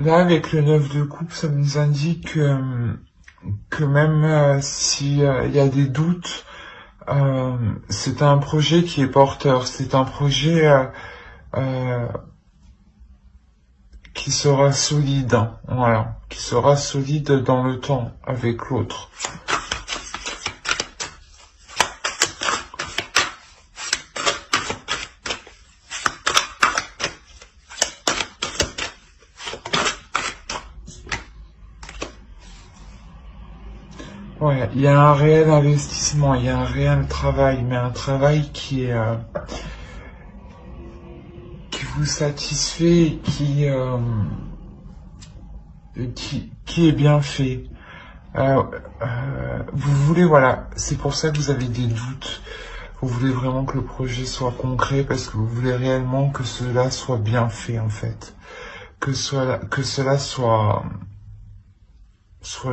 là, avec le 9 de coupe, ça nous indique que même si il y a des doutes, c'est un projet qui est porteur. C'est un projet euh, qui sera solide, hein, voilà, qui sera solide dans le temps avec l'autre. Ouais, il y a un réel investissement, il y a un réel travail, mais un travail qui vous satisfait, qui est bien fait. Vous voulez, voilà, c'est pour ça que vous avez des doutes. Vous voulez vraiment que le projet soit concret parce que vous voulez réellement que cela soit bien fait en fait, que cela soit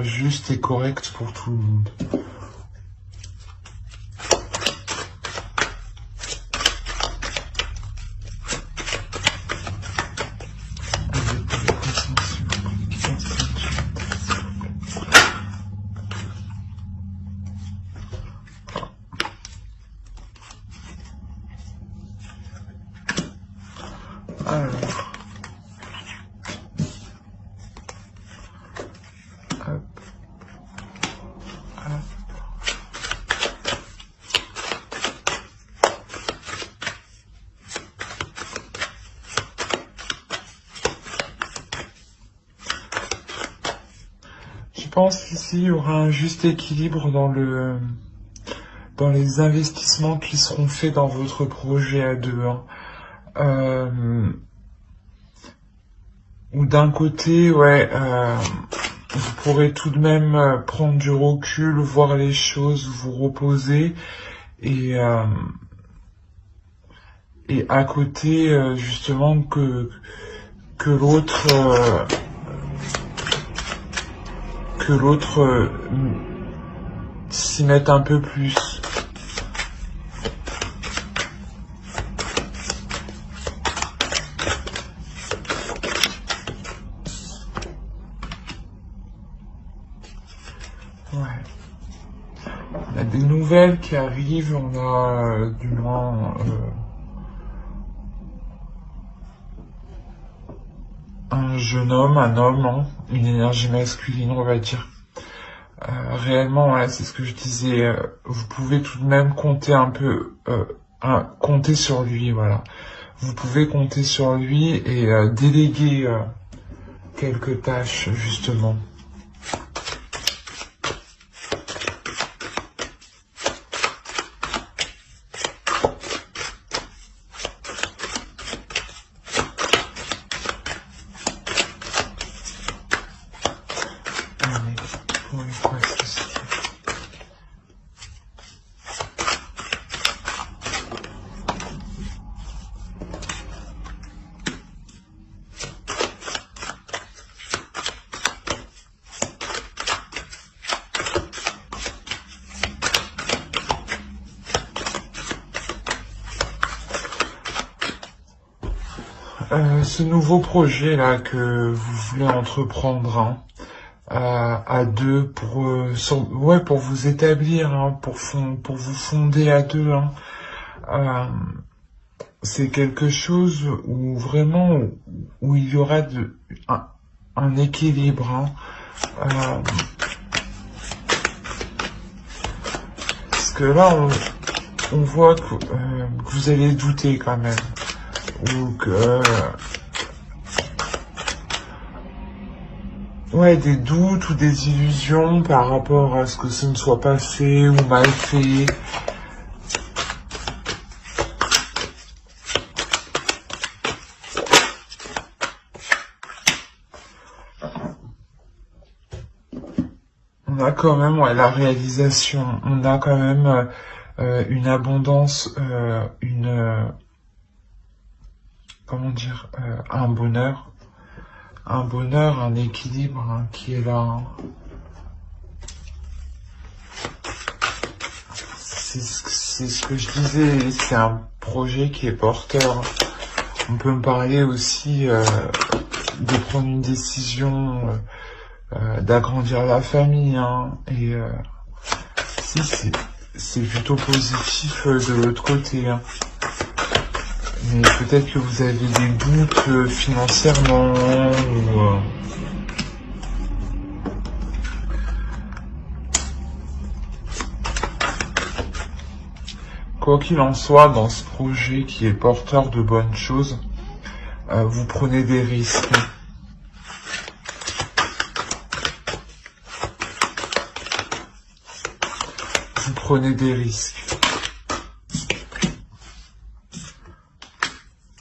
juste et correct pour tout le monde. Alors, hop, hop. Je pense qu'ici il y aura un juste équilibre dans les investissements qui seront faits dans votre projet à deux, hein. Ou d'un côté, ouais, vous pourrez tout de même prendre du recul, voir les choses, vous reposer, et à côté, justement, que l'autre s'y mette un peu plus. Ouais. On a des nouvelles qui arrivent, on a du moins un jeune homme, un homme, hein, une énergie masculine, on va dire. Réellement, ouais, c'est ce que je disais, vous pouvez tout de même compter un peu, compter sur lui, voilà. Vous pouvez compter sur lui et déléguer quelques tâches, justement. Ce nouveau projet là que vous voulez entreprendre, hein, à deux pour vous établir, hein, pour vous fonder à deux, hein, c'est quelque chose où vraiment où il y aura un équilibre, hein, parce que là on voit que vous allez douter quand même, ou que ouais, des doutes ou des illusions par rapport à ce que ce ne soit pas fait ou mal fait. On a quand même, ouais, la réalisation, on a quand même une abondance, comment dire, un bonheur, un équilibre, hein, qui est là, hein. C'est ce que je disais, c'est un projet qui est porteur. On peut me parler aussi de prendre une décision, d'agrandir la famille, hein, et si c'est plutôt positif de l'autre côté, hein. Mais peut-être que vous avez des doutes financièrement ou quoi qu'il en soit, dans ce projet qui est porteur de bonnes choses, vous prenez des risques. Vous prenez des risques.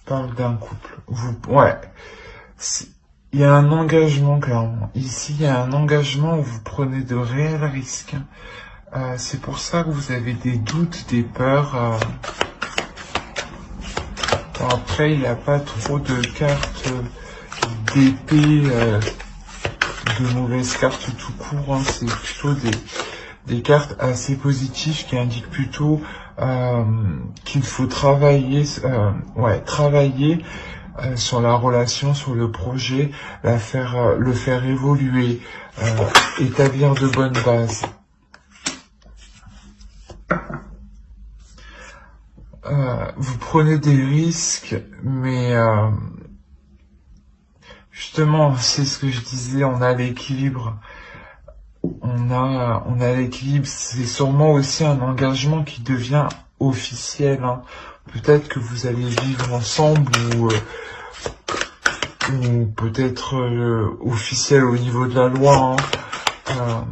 Parle d'un couple. Ouais. Il y a un engagement, clairement. Ici, il y a un engagement où vous prenez de réels risques. C'est pour ça que vous avez des doutes, des peurs. Après, il n'y a pas trop de cartes d'épée, de mauvaises cartes tout court, hein. C'est plutôt des cartes assez positives qui indiquent plutôt qu'il faut travailler, sur la relation, sur le projet, le faire évoluer, établir de bonnes bases. Vous prenez des risques, mais justement, c'est ce que je disais, on a l'équilibre. On a l'équilibre. C'est sûrement aussi un engagement qui devient officiel, hein. Peut-être que vous allez vivre ensemble ou peut-être officiel au niveau de la loi, hein.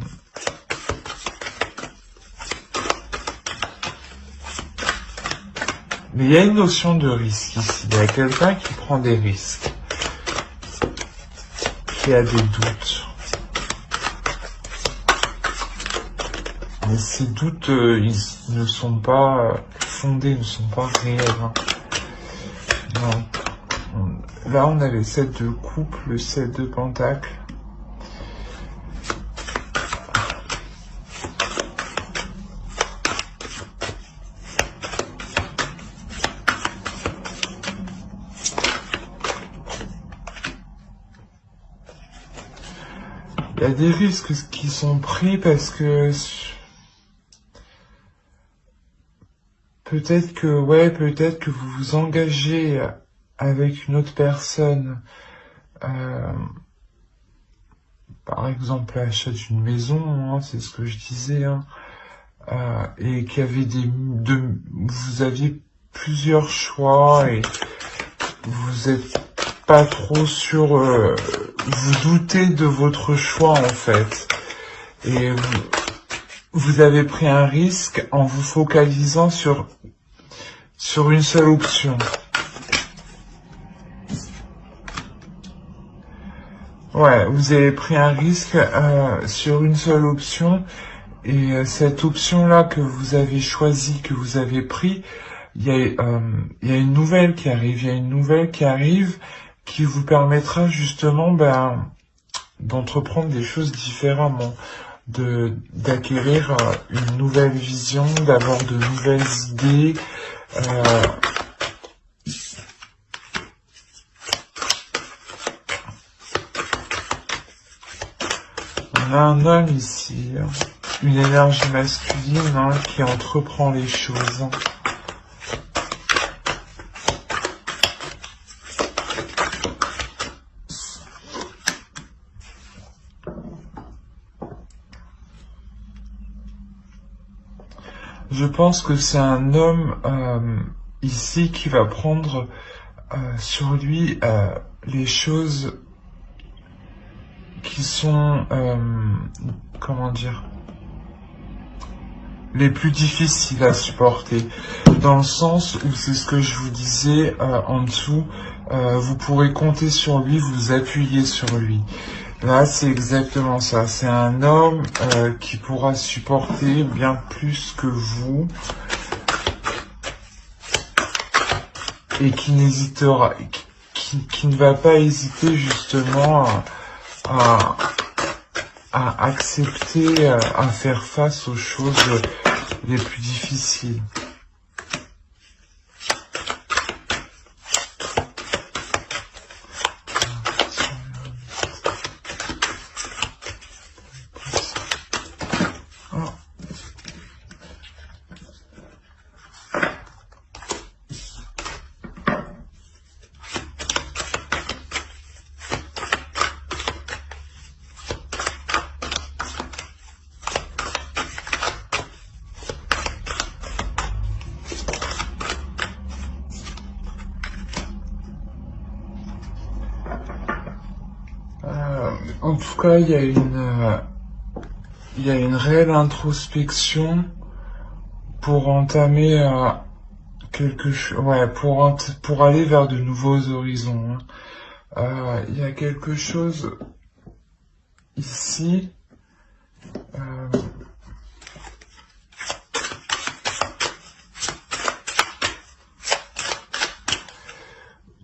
Mais il y a une notion de risque ici. Il y a quelqu'un qui prend des risques, qui a des doutes. Mais ces doutes, ils ne sont pas fondés, ne sont pas réels, hein. Donc, là, on a les 7 de coupe, le 7 de pentacle. Il y a des risques qui sont pris parce que peut-être que vous vous engagez avec une autre personne, par exemple l'achat d'une maison, hein, c'est ce que je disais, hein, et qu'il y avait vous aviez plusieurs choix et vous êtes pas trop sûr, vous doutez de votre choix en fait, et vous avez pris un risque en vous focalisant sur une seule option. Ouais, vous avez pris un risque sur une seule option, et cette option-là que vous avez choisie, que vous avez pris, il y a une nouvelle qui arrive, qui vous permettra justement d'entreprendre des choses différemment, d'acquérir une nouvelle vision, d'avoir de nouvelles idées. On a un homme ici, une énergie masculine, hein, qui entreprend les choses, hein. Je pense que c'est un homme ici qui va prendre sur lui les choses qui sont, comment dire, les plus difficiles à supporter, dans le sens où c'est ce que je vous disais en dessous, vous pourrez compter sur lui, vous appuyer sur lui. Là, c'est exactement ça. C'est un homme qui pourra supporter bien plus que vous et qui n'hésitera, qui ne va pas hésiter justement à accepter, à faire face aux choses les plus difficiles. En tout cas, il y a une réelle introspection pour entamer quelque chose, ouais, pour aller vers de nouveaux horizons, hein. Il y a quelque chose ici. euh,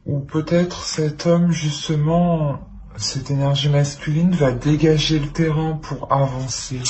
Ou peut-être cet homme, justement, cette énergie masculine va dégager le terrain pour avancer.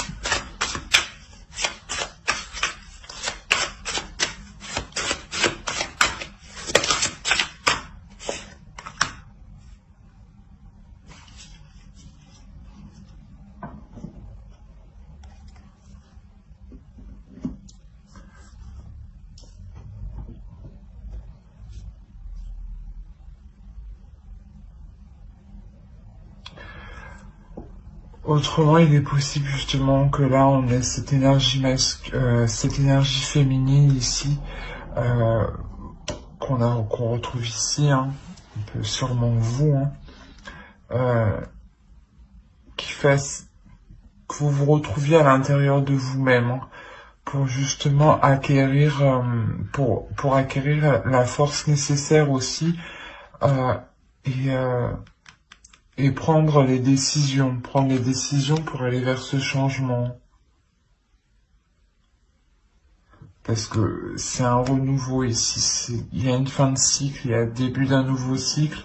Autrement, il est possible justement que là, on ait cette énergie cette énergie féminine ici, euh, qu'on retrouve ici, hein, un peu sûrement vous, hein, euh, qui fasse que vous vous retrouviez à l'intérieur de vous-même, hein, pour justement acquérir, pour acquérir la force nécessaire aussi, euh, et euh, et prendre les décisions pour aller vers ce changement. Parce que c'est un renouveau ici, il y a une fin de cycle, il y a le début d'un nouveau cycle,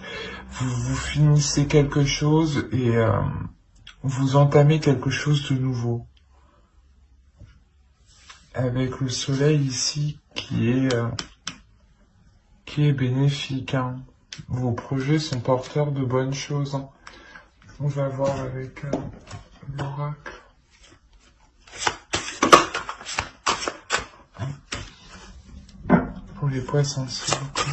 vous finissez quelque chose et vous entamez quelque chose de nouveau. Avec le soleil ici qui est bénéfique, hein. Vos projets sont porteurs de bonnes choses, hein. On va voir avec l'oracle. Pour les poissons, s'il vous plaît.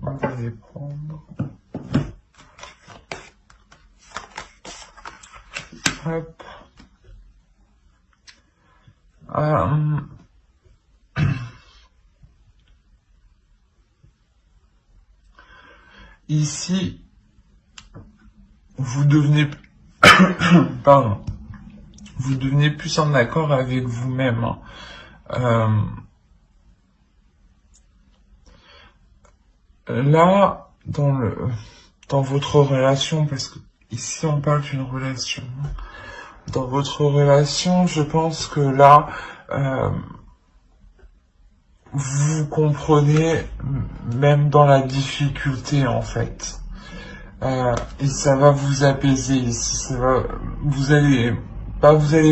On va les prendre. Hop. Ici, vous devenez, pardon, vous devenez plus en accord avec vous-même, hein. Là, dans votre relation, parce que ici on parle d'une relation, hein. Dans votre relation, je pense que là, vous comprenez même dans la difficulté en fait. Et ça va vous apaiser ici. Vous allez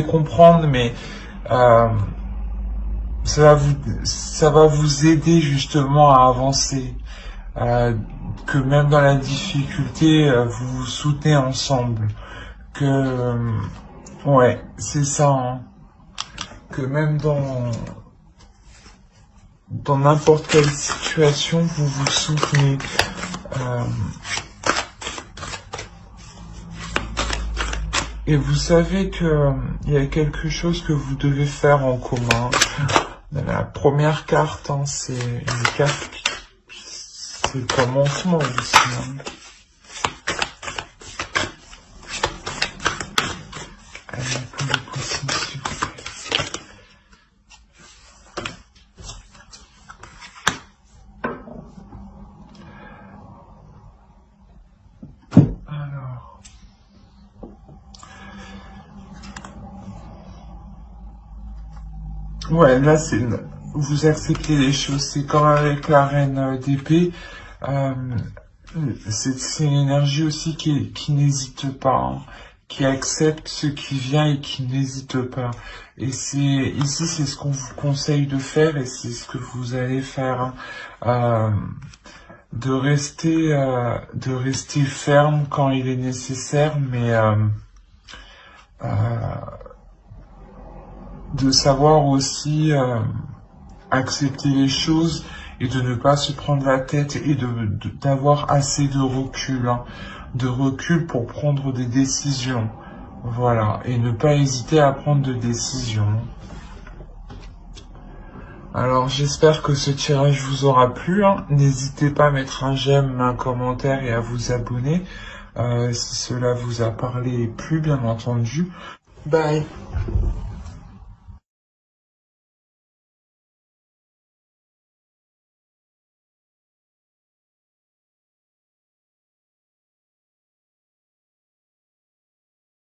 comprendre, mais ça va vous aider justement à avancer. Que même dans la difficulté, vous vous soutenez ensemble. Ouais, c'est ça, hein. Que même dans n'importe quelle situation, vous vous soutenez. Et vous savez que il y a quelque chose que vous devez faire en commun. La première carte, hein, c'est une carte, c'est le commencement aussi, hein. Ouais, là, vous acceptez les choses. C'est comme avec la reine d'épée. Euh, c'est une énergie aussi qui n'hésite pas, hein, qui accepte ce qui vient et qui n'hésite pas. Et ici, c'est ce qu'on vous conseille de faire et c'est ce que vous allez faire, hein. de rester ferme quand il est nécessaire, mais de savoir aussi accepter les choses et de ne pas se prendre la tête et d'avoir assez de recul, hein, de recul pour prendre des décisions. Voilà, et ne pas hésiter à prendre de décisions. Alors j'espère que ce tirage vous aura plu, hein. N'hésitez pas à mettre un j'aime, un commentaire et à vous abonner si cela vous a parlé et plu, bien entendu. Bye.